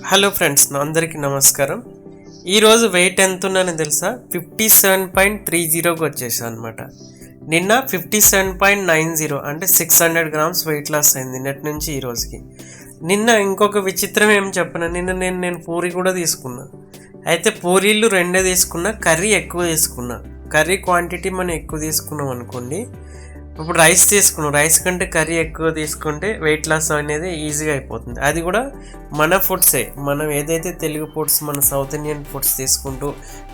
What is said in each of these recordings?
Hello friends, అందరికీ నమస్కారం. ఈరోజు వెయిట్ ఎంత ఉన్నానో తెలుసా? 57.30కి వచ్చేసా అనమాట. నిన్న 57.90 అంటే 600 గ్రామ్స్ వెయిట్ లాస్ అయింది నిన్నటి నుంచి ఈ రోజుకి. నిన్న ఇంకొక విచిత్రం ఏం చెప్పను, నిన్న నేను పూరి కూడా తీసుకున్నా. అయితే పూరీలు రెండే తీసుకున్నా, కర్రీ ఎక్కువ తీసుకున్నా. కర్రీ క్వాంటిటీ మనం ఎక్కువ తీసుకున్నాం అనుకోండి. ఇప్పుడు రైస్ తీసుకున్నాం, రైస్ కంటే కర్రీ ఎక్కువ తీసుకుంటే వెయిట్ లాస్ అనేది ఈజీగా అయిపోతుంది. అది కూడా మన ఫుడ్సే, మనం ఏదైతే తెలుగు ఫుడ్స్, మన సౌత్ ఇండియన్ ఫుడ్స్ తీసుకుంటూ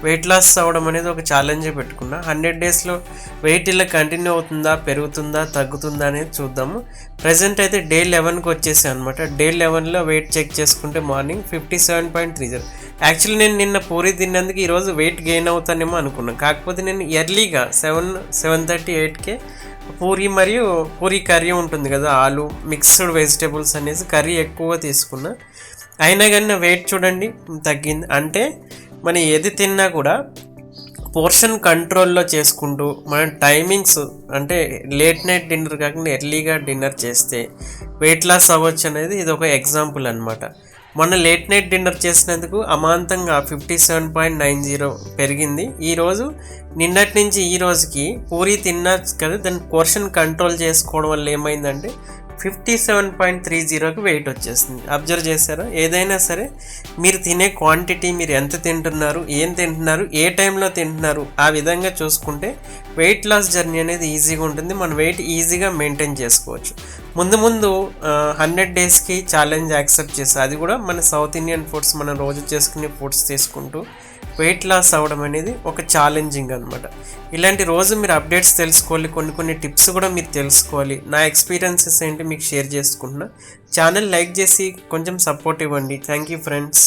వెయిట్ లాస్ అవ్వడం అనేది ఒక ఛాలెంజే పెట్టుకున్నా. 100 డేస్లో వెయిట్ ఇలా కంటిన్యూ అవుతుందా, పెరుగుతుందా, తగ్గుతుందా అనేది చూద్దాము. ప్రజెంట్ అయితే డే 11కి వచ్చేసాను అనమాట. డే 11లో వెయిట్ చెక్ చేసుకుంటే మార్నింగ్ 57.30. యాక్చువల్లీ నేను నిన్న పూరి తిన్నందుకు ఈరోజు వెయిట్ గెయిన్ అవుతానేమో అనుకున్నాను. కాకపోతే నేను ఎర్లీగా 7:38కే పూరి కర్రీ ఉంటుంది కదా, ఆలు మిక్స్డ్ వెజిటేబుల్స్ అనేసి కర్రీ ఎక్కువగా తీసుకున్నా. అయినా కానీ నా వెయిట్ చూడండి తగ్గింది. అంటే మనం ఏది తిన్నా కూడా పోర్షన్ కంట్రోల్లో చేసుకుంటూ మన టైమింగ్స్, అంటే లేట్ నైట్ డిన్నర్ కాకుండా ఎర్లీగా డిన్నర్ చేస్తే వెయిట్ లాస్ అవ్వచ్చు అనేది ఇది ఒక ఎగ్జాంపుల్ అనమాట. మొన్న లేట్ నైట్ డిన్నర్ చేసినందుకు అమాంతంగా 57.90 పెరిగింది. ఈరోజు నిన్నటి నుంచి ఈ రోజుకి పూరి తిన్నా కదా, దాన్ని పోర్షన్ కంట్రోల్ చేసుకోవడం వల్ల ఏమైందంటే 57.30కి వెయిట్ వచ్చేస్తుంది. అబ్జర్వ్ చేశారా? ఏదైనా సరే మీరు తినే క్వాంటిటీ, మీరు ఎంత తింటున్నారు, ఏం తింటున్నారు, ఏ టైంలో తింటున్నారు, ఆ విధంగా చూసుకుంటే వెయిట్ లాస్ జర్నీ అనేది ఈజీగా ఉంటుంది. మన వెయిట్ ఈజీగా మెయింటైన్ చేసుకోవచ్చు. ముందు 100 డేస్కి ఛాలెంజ్ యాక్సెప్ట్ చేసి, అది కూడా మన సౌత్ ఇండియన్ ఫుడ్స్, మనం రోజు చేసుకునే ఫుడ్స్ తీసుకుంటూ వెయిట్ లాస్ అవ్వడం అనేది ఒక ఛాలెంజింగ్ అనమాట. ఇలాంటి రోజు మీరు అప్డేట్స్ తెలుసుకోవాలి, కొన్ని టిప్స్ కూడా మీరు తెలుసుకోవాలి. నా ఎక్స్పీరియన్సెస్ ఏంటి మీకు షేర్ చేసుకుంటున్నా. ఛానల్ లైక్ చేసి కొంచెం సపోర్ట్ ఇవ్వండి. Thank you friends.